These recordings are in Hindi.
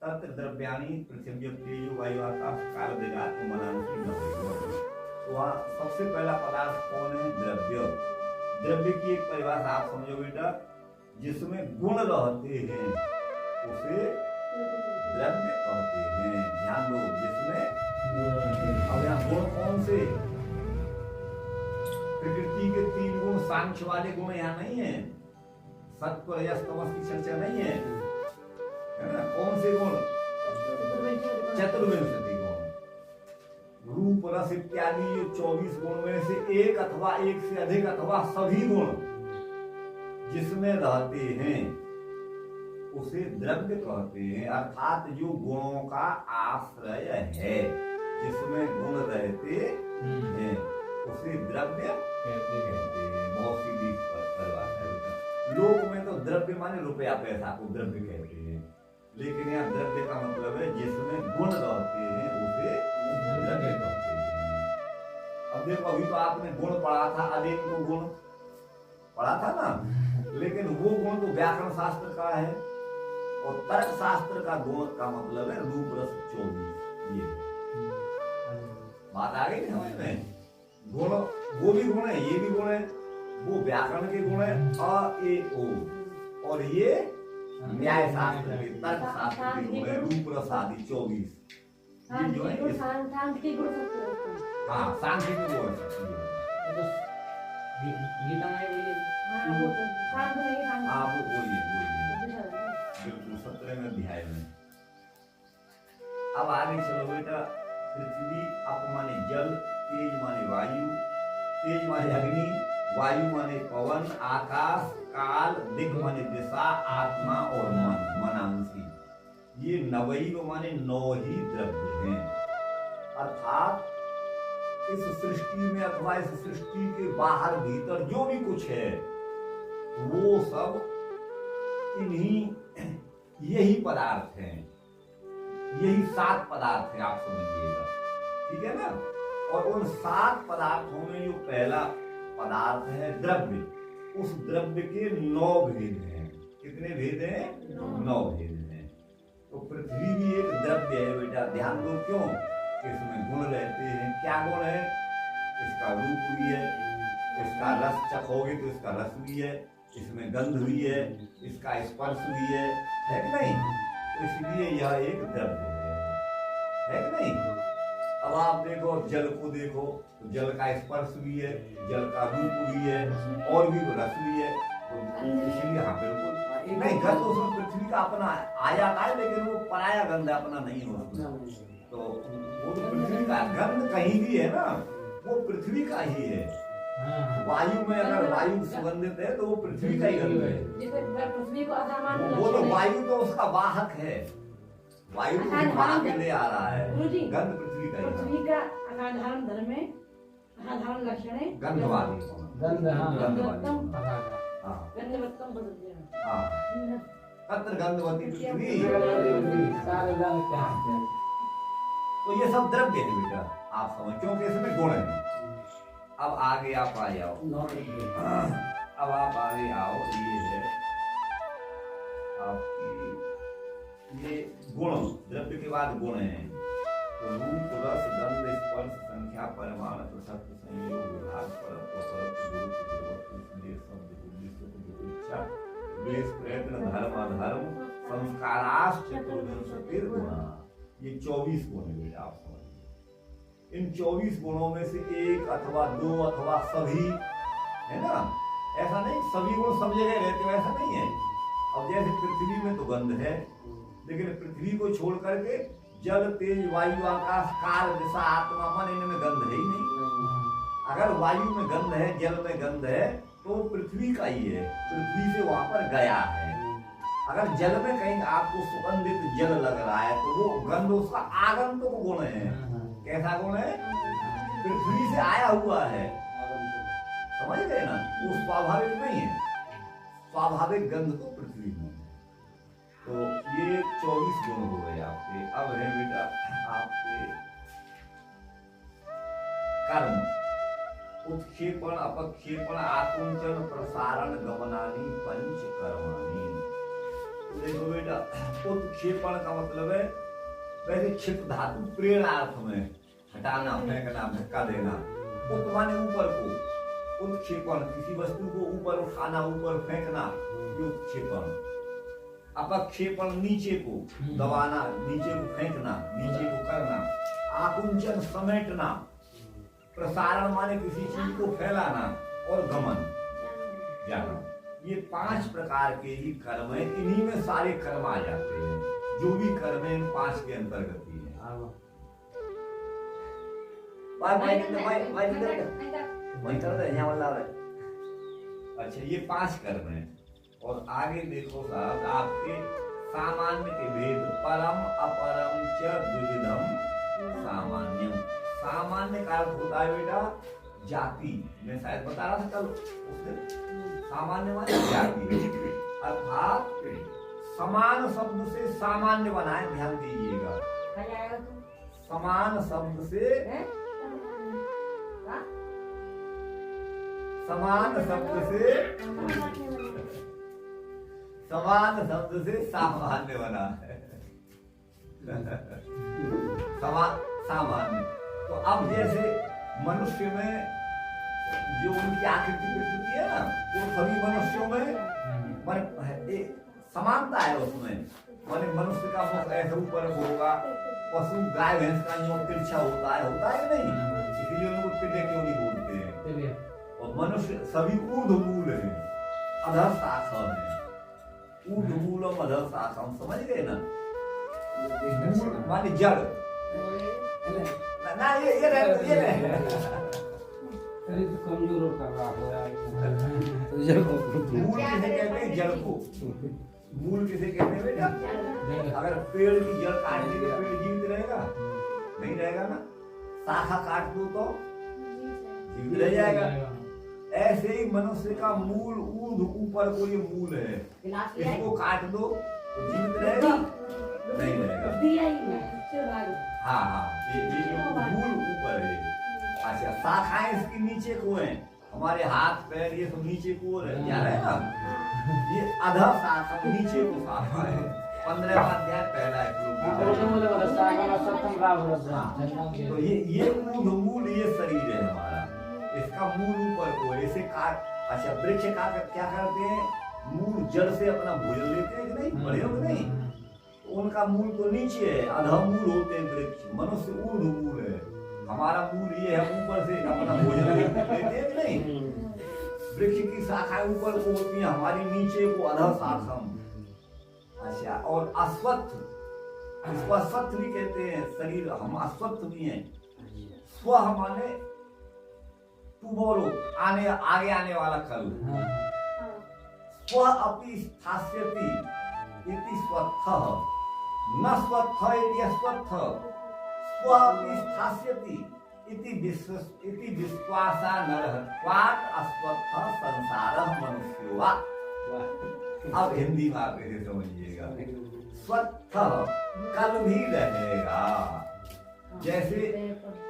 तत्र द्रव्याणि पृथ्वी तेजो वायु आकाश काल देगात मनांसी नवैव। तो वहाँ सबसे पहला पदार्थ कौन है? द्रव्य। द्रव्य की एक परिभाषा आप समझो बेटा, जिसमें गुण रहते हैं उसे द्रव्य कहते हैं। ध्यान दो, जिसमें अब यहाँ गुण कौन से? प्रकृति के 3 गुण, सांख्य वाले गुण यहाँ नहीं है, सत्व रजस तमस की चर्चा नहीं है ना। कौन से गुण? चतुर्विंशति गुण। रूप रस इत्यादि जो 24 गुण में से एक अथवा एक से अधिक अथवा सभी गुण जिसमें रहते हैं उसे द्रव्य कहते हैं। अर्थात जो गुणों का आश्रय है, जिसमें गुण रहते हैं उसे द्रव्य कहते हैं। बहुत सीधी परिभाषा है। लोक में तो द्रव्य माने रुपया पैसा को द्रव्य कहते हैं, लेकिन यहाँ द्रव्य का मतलब है जिसमें गुण रहते हैं उसे द्रव्य कहते हैं। अब देखो, अभी तो आपने गुण पढ़ा था, अनेक को गुण पढ़ा था ना, लेकिन वो गुण तो व्याकरण शास्त्र का है और तर्क शास्त्र का गुण का मतलब है रूप रस 24। ये बात आ गई समझ में? गुण वो भी गुण है, ये भी गुण है। वो व्याकरण के गुण है अ ए ओ, और ये न्याय शास्त्र के तर्क शास्त्र के गुण है रूप रस आदि 24। ये जो है सांख्यिक गुण है। हाँ, सांख्यिक गुण है। गीता में बोलिए। हाँ, वो बोलिए बिल्कुल 17वें अध्याय में। अब आगे चलो बेटा। पृथ्वी अप माने जल, तेज माने वायु, तेज माने अग्नि, वायु माने पवन, आकाश, काल, दिक् माने दिशा, आत्मा और मन मनांसी। ये नवैव माने 9 ही द्रव्य हैं। अर्थात इस सृष्टि में अथवा इस सृष्टि के बाहर भीतर जो भी कुछ है वो सब इन्हीं यही पदार्थ हैं। यही 7 पदार्थ हैं, आप समझिएगा, ठीक है ना। और उन 7 पदार्थों में जो पहला पदार्थ है द्रव्य, उस द्रव्य के 9 भेद हैं। कितने भेद हैं? 9 भेद हैं। तो पृथ्वी भी एक द्रव्य है बेटा। ध्यान दो, क्यों? इसमें गुण रहते हैं। क्या गुण है? इसका रूप भी है, इसका रस चखोगे तो इसका रस भी है, इसमें गंध भी है, इसका स्पर्श भी है कि नहीं? तो इसलिए यह एक द्रव्य है कि नहीं? अब आप देखो, जल को देखो तो जल का स्पर्श भी है, जल का रूप भी है और भी रस भी है। तो इसलिए हाँ बिल्कुल नहीं, गंध उसमें पृथ्वी का अपना आ जाता है, लेकिन वो पराया गंध अपना नहीं होता। तो वो तो पृथ्वी का गंध कहीं भी है ना, वो पृथ्वी का ही है। वायु में अगर वायु सुगंधित है तो वो पृथ्वी का ही गंध है। वो तो वायु तो उसका वाहक है, वायु वाहक ले आ रहा है, गंध पृथ्वी का ही। पृथ्वी का अनाधारण धर्म में अनाधारण लक्षण है गंधवादी, गंधवत्तम तत्र गंधवती पृथ्वी। तो ये सब द्रव्य है बेटा, आप समझ, क्योंकि इसमें गुण है। अब आगे आप आ जाओ, अब आप आगे आओ। ये है आपकी ये गुण, द्रव्य के बाद गुण है। तो रूप रस गंध स्पर्श संख्या परिमाण प्रसक्त संयोग विभाग प्रयत्न धर्म अधर्म संस्काराश्च चतुर्विंशतिर् गुणा। ये 24 गुण है बेटा, आप समझिए। इन 24 गुणों में से एक अथवा 2 अथवा सभी, है ना। ऐसा नहीं सभी गुण सब जगह रहते हो, ऐसा नहीं है। अब जैसे पृथ्वी में तो गंध है, लेकिन पृथ्वी को छोड़ करके जल तेज वायु आकाश काल दिशा आत्मा मन, इनमें गंध है ही नहीं। अगर वायु में गंध है, जल में गंध है, तो पृथ्वी का ही है, पृथ्वी से वहां पर गया है। अगर जल में कहीं आपको सुगंधित जल लग रहा है तो वो गंध उसका आगंतुक गुण है। कैसा गुण है? पृथ्वी से आया हुआ है, समझ गए ना। वो स्वाभाविक नहीं है, स्वाभाविक गंध तो पृथ्वी में। तो ये 24 गुण हो गए आपके। अब है बेटा आपके कर्म, उत्क्षेपण अपक्षेपण आकुंचन प्रसारण गमनानी पंच कर्माणी। तो देखो बेटा बेटा उत्क्षेपण का मतलब है वैसे क्षिप धातु प्रेरणार्थ में हटाना, फेंकना, धक्का देना। उत माने ऊपर को, उत्क्षेपण किसी वस्तु को ऊपर उठाना, ऊपर फेंकना, ये उत्क्षेपण। अपक्षेपण नीचे को दबाना, नीचे को फेंकना, नीचे को करना। आकुंचन समेटना, प्रसारण माने किसी चीज को फैलाना, और गमन जाना। ये 5 प्रकार के ही कर्म है, इन्हीं में सारे कर्म आ जाते हैं। जो भी कर्म है इन 5 के अंतर्गत ही है। अच्छा, ये 5 कर्म है। और आगे देखो साहब, आपके सामान्य के भेद परम अपरम च द्विविधम सामान्यम। सामान्य का अर्थ होता है बेटा जाति, मैं शायद बता रहा था कल उस दिन। सामान्य माने जाति, अर्थात समान शब्द से सामान्य बनाए, ध्यान दीजिएगा। समान शब्द से समान शब्द से सामान्य बना है। सामान्य। तो अब जैसे मनुष्य में जो उनकी आकृति विकृति है ना, वो सभी मनुष्यों में समानता है। उसमें माने मनुष्य का मुख ऐसे ऊपर होगा, पशु गाय भैंस का यूं तिरछा होता है कि नहीं? इसलिए उनको तिरछे क्यों नहीं बोलते हैं। और मनुष्य सभी ऊर्ध्वमूल है, अधर शाखा है। ऊर्ध्वमूलम अधर शाखा, हम समझ गए ना? माने जड़ ना, ये रहे तो कमजोर कर रहा हो यार। मूल किसे कहते हैं? जड़ को मूल किसे कहते हैं बेटा? अगर पेड़ की जड़ काट दी तो पेड़ जीवित रहेगा? नहीं रहेगा ना। शाखा काट दो तो जीवित रह जाएगा। ऐसे ही मनुष्य का मूल ऊपर को ये मूल है, इसको काट दो तो जीवित रहेगा? नहीं रहेगा। हाँ, ये मूल ऊपर है। अच्छा, शाखाएं इसके नीचे को हैं, हमारे हाथ पैर ये सब नीचे को जा रहे हैं ना। ये अधर शाखा नीचे को शाखा है। 15वां अध्याय पहला है। तो ये मूल ये शरीर है हमारा, इसका मूल ऊपर को है। इसे काट, अच्छा वृक्ष काट क्या करते हैं? मूल जड़ से अपना भोजन लेते हैं कि नहीं? बड़े हो नहीं? उनका मूल तो नीचे है, अधः मूल होते हैं वृक्ष। मनुष्य ऊर्ध्व मूल है, हमारा मूल ये है, ऊपर से अपना भोजन लेते हैं कि नहीं? वृक्ष की शाखाएं ऊपर को होती हैं, हमारी नीचे को अधः शाखम। अच्छा, और अस्वस्थ, इसको अस्वस्थ भी कहते हैं। शरीर हम अस्वस्थ भी हैं। स्व माने टुमारो, आगे आने वाला कल। स्व अपि स्थास्यति इति स्वत्थः, न स्वत्थ इति अस्वस्थ। स्व अपि स्थास्यति इति विश्वासा नरहत्वात् अस्वस्थ संसारः मनुष्यो वा। अब हिंदी में आप इसे समझिएगा। स्वस्थ कल भी रहेगा, जैसे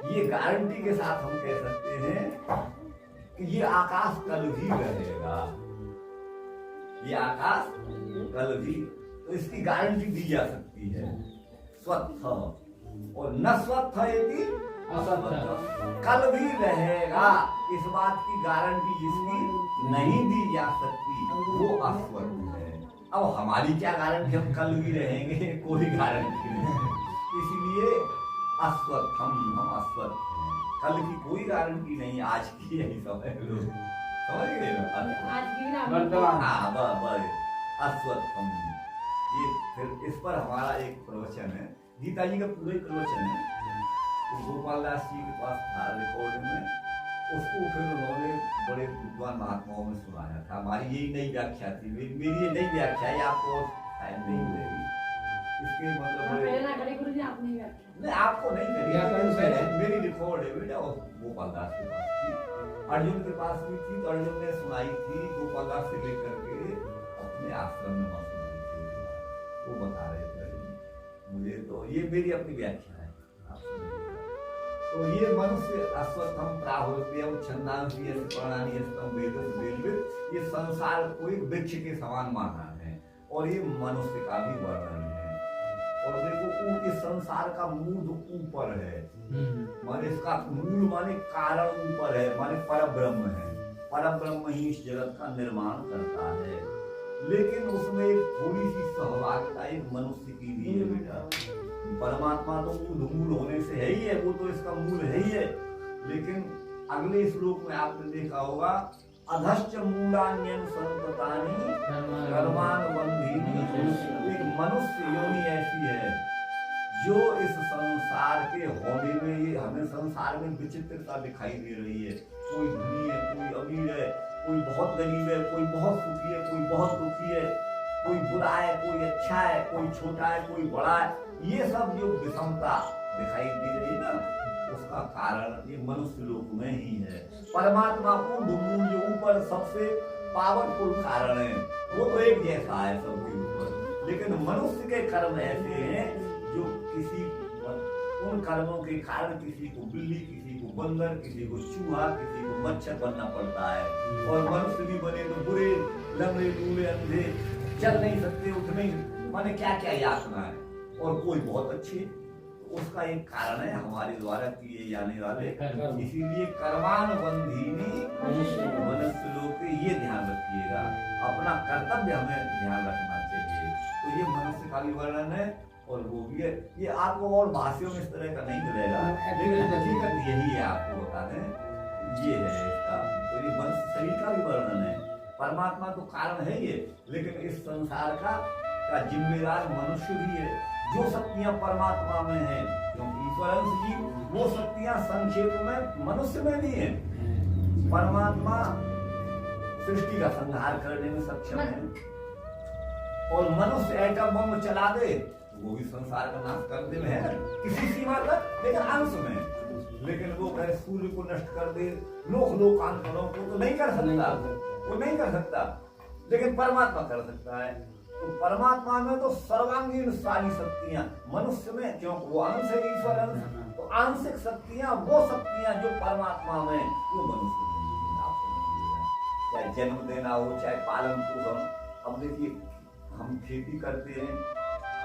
ये गारंटी के साथ हम कह सकते हैं कि ये आकाश कल भी रहेगा। ये आकाश कल भी, तो इसकी गारंटी दी जा सकती है। स्वस्थ और न स्वस्थ यदि कल भी रहेगा, इस बात की गारंटी जिसकी नहीं दी जा सकती वो अस्वस्थ है। अब हमारी क्या गारंटी, हम कल भी रहेंगे? कोई गारंटी नहीं। इसलिए अस्वस्थ, हम अस्वस्थ हैं। कल की कोई गारंटी नहीं, आज की यही समझ लो। समझ गए ना? वर्तमान। हाँ, बस अस्वस्थ हम। ये फिर इस पर हमारा एक प्रवचन है, गीता जी का पूरा ही प्रवचन है। तो गोपाल दास जी के पास था रिकॉर्डिंग में, उसको फिर उन्होंने बड़े विद्वान महात्माओं में सुनाया था। हमारी यही नई व्याख्या थी, मेरी ये नई व्याख्या है, आपको शायद नहीं मिलेगी। इसके मतलब नहीं, आपको नहीं करी, मेरी रिकॉर्ड है बेटा। गोपाल दास के पास थी, अर्जुन के पास भी थी, तो अर्जुन ने सुनाई थी गोपाल दास से लेकर के अपने आश्रम में वहां सुनाई थी। वो बता रहे थे मुझे, तो ये मेरी अपनी व्याख्या है, आप सुनिए। तो ये मनुष्य अस्वस्थम प्राहुर्व्यम छंदांसी प्राणानी स्तम वेदस वेदविद, ये संसार को एक वृक्ष के समान माना है। और ये मनुष्य का भी वर्णन है। और देखो इस संसार का मूल ऊपर है, माने इसका मूल माने कारण ऊपर है, माने परब्रह्म है। परब्रह्म ही इस जगत का निर्माण करता है, लेकिन उसमें एक थोड़ी सी सहभागिता एक मनुष्य की भी है बेटा। परमात्मा तो मूल होने से है ही है, वो तो इसका मूल है ही है। लेकिन अगले श्लोक में आपने देखा होगा, अधश्च मूलान्यन संततानि कर्मानुबंधीनि। एक मनुष्य योनि ऐसी है जो इस संसार के होने में, ये हमें संसार में विचित्रता दिखाई दे रही है। कोई धनी है, कोई अमीर है, कोई बहुत गरीब है, कोई बहुत सुखी है, कोई बहुत दुखी है, कोई बुरा है, कोई अच्छा है, कोई छोटा है, कोई बड़ा है। ये सब जो विषमता दिखाई दे रही है ना, उसका कारण ये मनुष्य लोक में ही है। परमात्मा को मूल जो ऊपर सबसे पावरफुल कारण है, वो तो एक जैसा है सबके ऊपर। लेकिन मनुष्य के कर्म ऐसे हैं जो किसी उन कर्मों के कारण किसी को बिल्ली, किसी को बंदर, किसी को चूहा, किसी को मच्छर बनना पड़ता है। और मनुष्य भी बने तो बुरे, लंगड़े, लूले, अंधे, चल नहीं सकते, उठ नहीं, माने क्या क्या यातना है। और कोई बहुत अच्छे, उसका एक कारण है हमारे द्वारा किए जाने वाले। इसीलिए कर्मानुबंधीनि मनुष्य लोग के, ये ध्यान रखिएगा, अपना कर्तव्य हमें ध्यान रखना चाहिए। तो ये मनुष्य का भी वर्णन है, और वो भी है। ये आपको और भाषियों में इस तरह का नहीं मिलेगा, लेकिन हकीकत यही है, आपको बता दें ये है इसका। तो ये मनुष्य शरीर का भी वर्णन है। परमात्मा तो कारण है ये, लेकिन इस संसार का जिम्मेदार मनुष्य भी है। जो शक्तियां परमात्मा में है, क्योंकि ईश्वर अंश जी, वो शक्तियां संक्षेप में मनुष्य में भी है। परमात्मा सृष्टि का संहार करने में सक्षम है, और मनुष्य एटम बम चला दे वो भी संसार का नाश करने में है किसी सीमा तक, लेकिन अंश में। लेकिन वो कहे सूर्य को नष्ट कर दे, लोकांतरों को तो नहीं कर सकता, वो नहीं कर सकता, लेकिन परमात्मा कर सकता है। तो परमात्मा में तो सर्वांगीण सारी शक्तियां, मनुष्य में क्योंकि वो अंश है, ईश्वर अंश, तो आंशिक शक्तियां, वो शक्तियां जो परमात्मा में, वो मनुष्य में। आप समझिएगा, चाहे जन्म देना हो, चाहे पालन पोषण। अब देखिए हम खेती करते हैं,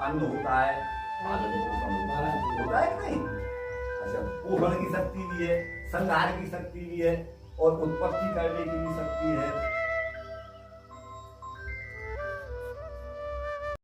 अन्न होता है, पालन पोषण होता है कि नहीं? अच्छा, पोषण की शक्ति भी है, संहार की शक्ति भी है, और उत्पत्ति करने की भी शक्ति है।